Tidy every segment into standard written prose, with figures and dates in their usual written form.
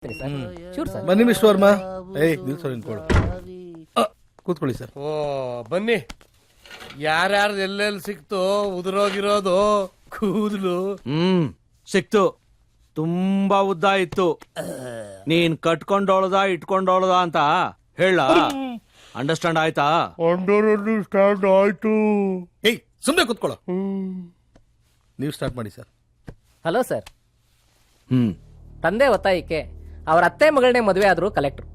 ಬನ್ನಿ ಮಿಸ್ಟರ್ ವರ್ಮಾ. ದಿವ್ಸ ನಿಂತ್ಕೊಳ್ಳು. ಕೂತ್ಕೊಳ್ಳಿ ಸರ್. ಓ ಬನ್ನಿ. ಯಾರ್ಯಾರ್ದು ಎಲ್ಲೆಲ್ಲಿ ಸಿಕ್ತು ಉದುರೋಗಿರೋದು ಕೂದಲು? ಸಿಕ್ತು. ತುಂಬಾ ಉದ್ದ ಇತ್ತು. ನೀನ್ ಕಟ್ಕೊಂಡೋಳದ ಇಟ್ಕೊಂಡೋಳದ ಅಂತ ಹೇಳ. ಅಂಡರ್ಸ್ಟ್ಯಾಂಡ್ ಆಯ್ತಾ? ಅಂಡರ್ಸ್ಟ್ಯಾಂಡ್ ಆಯ್ತು. ಸುಮ್ಮನೆ ಕೂತ್ಕೊಳ್ಳೋ. ನೀವು ಸ್ಟಾರ್ಟ್ ಮಾಡಿ ಸರ್. Hello sir. ತಂದೆ ಒತ್ತಾಯಕ್ಕೆ ಅವ್ರ ಅತ್ತೆ ಮಗಳನ್ನೇ ಮದುವೆ ಆದ್ರು ಕಲೆಕ್ಟರ್.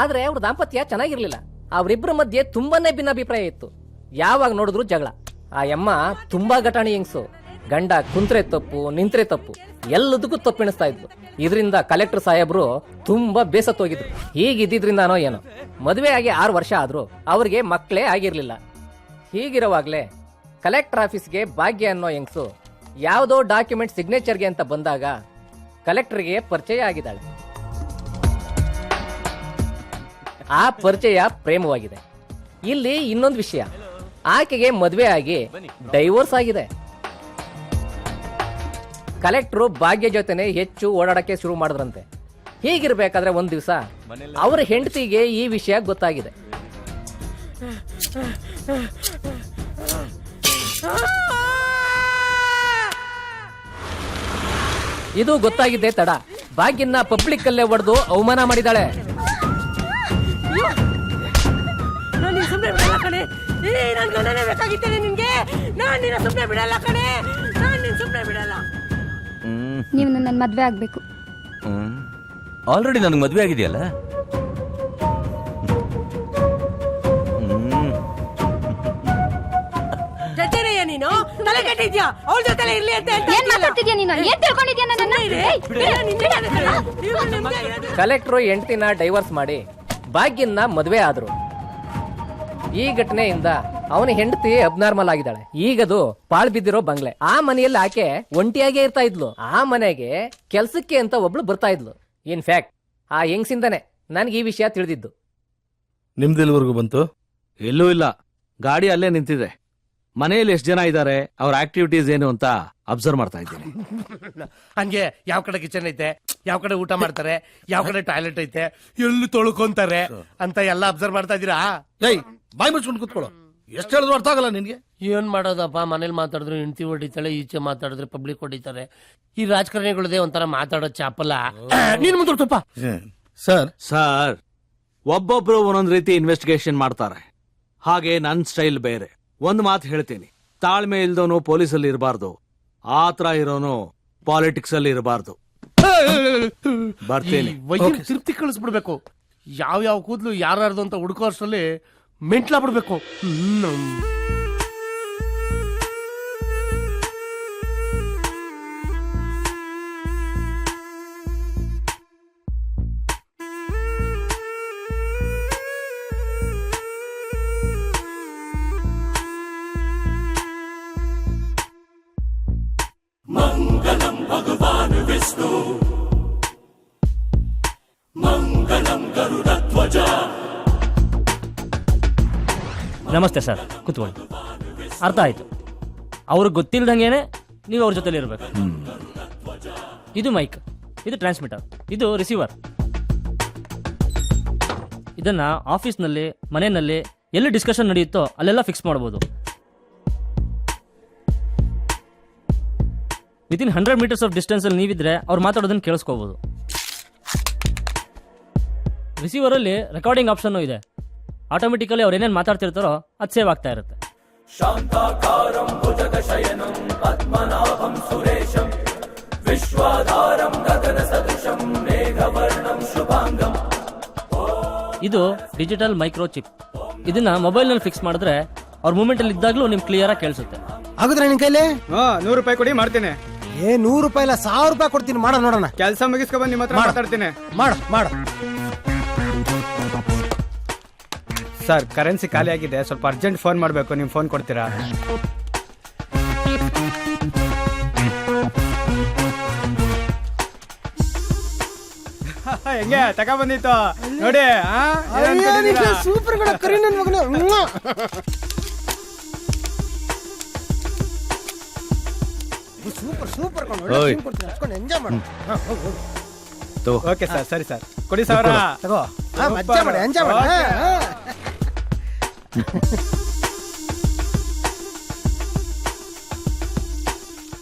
ಆದ್ರೆ ಅವ್ರ ದಾಂಪತ್ಯ ಚೆನ್ನಾಗಿರ್ಲಿಲ್ಲ. ಅವರಿಬ್ಬರ ಮಧ್ಯೆ ತುಂಬಾನೇ ಭಿನ್ನಾಭಿಪ್ರಾಯ ಇತ್ತು. ಯಾವಾಗ ನೋಡಿದ್ರು ಜಗಳ. ಆ ಯಮ್ಮ ತುಂಬಾ ಘಟಾಣಿ ಹೆಂಗ್ಸು. ಗಂಡ ಕುಂತ್ರೆ ತಪ್ಪು ನಿಂತ್ರೆ ತಪ್ಪು ಎಲ್ಲದಕ್ಕೂ ತಪ್ಪೆಣಿಸ್ತಾ ಇದ್ಲು. ಇದರಿಂದ ಕಲೆಕ್ಟರ್ ಸಾಹೇಬ್ರು ತುಂಬಾ ಬೇಸತ್ತೋಗಿದ್ರು. ಹೀಗಿದ್ದಿದ್ರಿಂದಾನೋ ಏನೋ ಮದುವೆ ಆಗಿ 6 ವರ್ಷ ಆದ್ರೂ ಅವ್ರಿಗೆ ಮಕ್ಕಳೇ ಆಗಿರ್ಲಿಲ್ಲ. ಹೀಗಿರುವಾಗ್ಲೇ ಕಲೆಕ್ಟರ್ ಆಫೀಸ್ಗೆ ಭಾಗ್ಯ ಅನ್ನೋ ಹೆಂಗ್ಸು ಯಾವುದೋ ಡಾಕ್ಯುಮೆಂಟ್ ಸಿಗ್ನೇಚರ್ಗೆ ಅಂತ ಬಂದಾಗ ಕಲೆಕ್ಟರ್ಗೆ ಪರಿಚಯ ಆಗಿದ್ದಾಳೆ. ಆ ಪರಿಚಯ ಪ್ರೇಮವಾಗಿದೆ. ಇಲ್ಲಿ ಇನ್ನೊಂದು ವಿಷಯ, ಆಕೆಗೆ ಮದುವೆ ಆಗಿ ಡೈವೋರ್ಸ್ ಆಗಿದೆ. ಕಲೆಕ್ಟರ್ ಭಾಗ್ಯ ಜೊತೆನೆ ಹೆಚ್ಚು ಓಡಾಡಕ್ಕೆ ಶುರು ಮಾಡಿದ್ರಂತೆ. ಹೀಗಿರ್ಬೇಕಾದ್ರೆ ಒಂದ್ ದಿವಸ ಅವರ ಹೆಂಡತಿಗೆ ಈ ವಿಷಯ ಗೊತ್ತಾಗಿದೆ. ಇದು ಗೊತ್ತಾಗಿದ್ದೆ ತಡ. ಭಾಗ್ಯನ್ನ ಪಬ್ಲಿಕ್ ಅಲ್ಲೇ ಹೊಡೆದು ಅವಮಾನ ಮಾಡಿದಾಳೆ. ನೀವು ನನ್ನ ಮದ್ವೆ ಆಗ್ಬೇಕು. ಆಲ್ರೆಡಿ ನನಗೆ ಮದ್ವೆ ಆಗಿದೆಯಲ್ಲ. ನೀನು ತಲೆ ಕೆಟ್ಟಿದ್ಯಾ? ಅವಳ ಜೊತೆ ಇರ್ಲಿ ಅಂತ ಏನ್ ಮಾತಾಡ್ತಿದ್ಯಾ ನೀನು? ಏನ್ ತಿಳ್ಕೊಂಡಿದ್ಯಾ ನನ್ನ? ಕಲೆಕ್ಟರ್ ಹೆಂಡತಿನ ಡೈವರ್ಸ್ ಮಾಡಿ ಭಾಗ್ಯನ್ನ ಮದುವೆ ಆದ್ರು. ಈ ಘಟನೆಯಿಂದ ಅವನ ಹೆಂಡತಿ ಅಬ್ನಾರ್ಮಲ್ ಆಗಿದ್ದಾಳೆ. ಈಗದು ಪಾಳ್ ಬಿದ್ದಿರೋ ಬಂಗ್ಲೆ. ಆ ಮನೆಯಲ್ಲಿ ಆಕೆ ಒಂಟಿಯಾಗೇ ಇರ್ತಾ ಇದ್ಲು. ಆ ಮನೆಗೆ ಕೆಲ್ಸಕ್ಕೆ ಅಂತ ಒಬ್ಳು ಬರ್ತಾ ಇದ್ಲು. ಇನ್ಫ್ಯಾಕ್ಟ್ ಆ ಹೆಂಗ್ಸಿಂದಾನೆ ನನ್ಗೆ ಈ ವಿಷಯ ತಿಳಿದಿದ್ದು. ನಿಮ್ದೆಲ್ಲಿವರೆಗೂ ಬಂತು? ಎಲ್ಲೂ ಇಲ್ಲ. ಗಾಡಿ ಅಲ್ಲೇ ನಿಂತಿದೆ. ಮನೆಯಲ್ಲಿ ಎಷ್ಟು ಜನ ಇದ್ದಾರೆ, ಅವ್ರ ಆಕ್ಟಿವಿಟೀಸ್ ಏನು ಅಂತ ಅಬ್ಸರ್ವ್ ಮಾಡ್ತಾ ಇದ್ದೀನಿ. ಹಂಗೆ ಯಾವ ಕಡೆ ಕಿಚನ್ ಐತೆ, ಯಾವ ಕಡೆ ಊಟ ಮಾಡ್ತಾರೆ, ಯಾವ ಕಡೆ ಟಾಯ್ಲೆಟ್ ಐತೆ, ಎಲ್ಲಿ ತೊಳ್ಕೊಂತಾರೆ ಅಂತ ಎಲ್ಲ ಅಬ್ಸರ್ವ್ ಮಾಡ್ತಾ ಇದೀರಾ? ಬಾಯಿ ಮುಚ್ಕೊಂಡು ಕೂತ್ಕೊಳ್ಳೋ. ಎಷ್ಟು ಹೇಳಿದ್ರು ಅರ್ಥ ಆಗಲ್ಲ ನಿನ್ಗೆ. ಏನ್ ಮಾಡೋದಪ್ಪ, ಮನೇಲಿ ಮಾತಾಡಿದ್ರೆ ಹೆಂಡತಿ ಹೊಡಿತಾಳೆ, ಈಚೆ ಮಾತಾಡಿದ್ರೆ ಪಬ್ಲಿಕ್ ಹೊಡಿತಾರೆ. ಈ ರಾಜಕಾರಣಿಗಳದೇ ಒಂಥರ ಮಾತಾಡೋ ಚಾಪಲ್ಲ. ನೀನ್ ಮುಂದಪ್ಪ ಸರ್, ಒಬ್ಬೊಬ್ರು ಒಂದೊಂದ್ ರೀತಿ ಇನ್ವೆಸ್ಟಿಗೇಷನ್ ಮಾಡ್ತಾರೆ. ಹಾಗೆ ನನ್ ಸ್ಟೈಲ್ ಬೇರೆ. ಒಂದ್ ಮಾತು ಹೇಳ್ತೀನಿ, ತಾಳ್ಮೆ ಇಲ್ದವನು ಪೊಲೀಸಲ್ಲಿ ಇರಬಾರ್ದು, ಆತರ ಇರೋನು ಪಾಲಿಟಿಕ್ಸ್ ಅಲ್ಲಿ ಇರಬಾರ್ದು. ಬರ್ತೀನಿ. ತಿರುಪ್ತಿ ಕಳಿಸ್ಬಿಡ್ಬೇಕು. ಯಾವ ಕೂದ್ಲು ಯಾರ್ದು ಅಂತ ಹುಡುಕೋ ಅಷ್ಟರಲ್ಲಿ ಮೆಂಟ್ಲಾ ಬಿಡ್ಬೇಕು. ಮಂಗಲಂ ಭಗವಾನ್ ವಿಷ್ಣು ಮಂಗಲಂ ಗರುಡಧ್ವಜ. ನಮಸ್ತೆ ಸರ್, ಕೂತ್ಕೊಳ್ಳಿ. ಅರ್ಥ ಆಯ್ತು. ಅವ್ರಿಗೆ ಗೊತ್ತಿಲ್ದಂಗೆನೆ ನೀವು ಅವ್ರ ಜೊತೆಲಿ ಇರಬೇಕು. ಇದು ಮೈಕ್, ಇದು ಟ್ರಾನ್ಸ್ಮಿಟರ್, ಇದು ರಿಸೀವರ್. ಇದನ್ನ ಆಫೀಸ್ನಲ್ಲಿ, ಮನೆಯಲ್ಲಿ ಎಲ್ಲಿ ಡಿಸ್ಕಷನ್ ನಡೆಯುತ್ತೋ ಅಲ್ಲೆಲ್ಲ ಫಿಕ್ಸ್ ಮಾಡ್ಬೋದು. ವಿತಿನ್ 100 meters ಆಫ್ ಡಿಸ್ಟೆನ್ಸ್ ಅಲ್ಲಿ ನೀವಿದ್ರೆ ಅವ್ರು ಮಾತಾಡೋದನ್ನ ಕೇಳಿಸ್ಕೋಬಹುದು. ರಿಸೀವರ್ ಅಲ್ಲಿ ರೆಕಾರ್ಡಿಂಗ್ ಆಪ್ಷನ್ ಇದೆ. ಆಟೋಮೆಟಿಕಲಿ ಅವ್ರು ಏನೇನು ಮಾತಾಡ್ತಿರ್ತಾರೋ ಅದು ಸೇವ್ ಆಗ್ತಾ ಇರುತ್ತೆ. ಶಾಂತಾಕಾರಂ ಭುಜಗಶಯನಂ ಪದ್ಮನಾಭಂ ಸುರೇಶಂ ವಿಶ್ವಾಧಾರಂ ಗಗನ ಸದೃಶಂ ಮೇಘವರ್ಣಂ ಶುಭಾಂಗಂ. ಇದು ಡಿಜಿಟಲ್ ಮೈಕ್ರೋ ಚಿಪ್. ಇದನ್ನ ಮೊಬೈಲ್ ನಲ್ಲಿ ಫಿಕ್ಸ್ ಮಾಡಿದ್ರೆ ಅವ್ರ ಮೂವ್ಮೆಂಟ್ ಅಲ್ಲಿ ಇದ್ದಾಗಲೂ ನಿಮ್ಗೆ ಕ್ಲಿಯರ್ ಆಗಿ ಕೇಳಿಸುತ್ತೆ. ಆಗುದ್ರೆ ನಿನ್ ಕೈಲಿ 100 ರೂಪಾಯಿ ಕೊಡಿ, ಮಾಡ್ತೀನಿ. 100 ರೂಪಾಯಿ ಇಲ್ಲ, 1000 ರೂಪಾಯಿ ಕೊಡ್ತೀನಿ. ಮಾಡ ನೋಡೋಣ. ಕೆಲಸ ಮುಗಿಸ್ಕೊಂಡ್ ನಿಮ್ಮ ಹತ್ರ ಮಾತಾಡ್ತೀನಿ. ಮಾಡ ಸರ್, ಕರೆನ್ಸಿ ಖಾಲಿ ಆಗಿದೆ, ಸ್ವಲ್ಪ ಅರ್ಜೆಂಟ್ ಫೋನ್ ಮಾಡಬೇಕು. ನೀವು ಫೋನ್ ಕೊಡ್ತೀರಾ? ಹೆಂಗೆ ತಗೊಂಡ್ಬಂದಿತ್ತು ನೋಡಿ. ಸೂಪರ್ ಕರಿ ನನ್ ಮಗನ. ಸೂಪರ್ ಸೂಪರ್ ಎಂಜಾಯ್ ಮಾಡು. ತಗೋ. ಓಕೆ ಸರ್ ಸರಿ ಸರ್ ಕೊಡಿ ಸಾವಿರ ತಗೋ ಮಜ್ಜಾ ಮಾಡಿ ಎಂಜಾಯ್ ಮಾಡಿ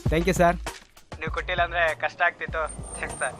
ಥ್ಯಾಂಕ್ ಯು ಸರ್ ನೀವು ಕೊಟ್ಟಿಲ್ಲ ಅಂದ್ರೆ ಕಷ್ಟ ಆಗ್ತಿತ್ತು ಥ್ಯಾಂಕ್ಸ್ ಸರ್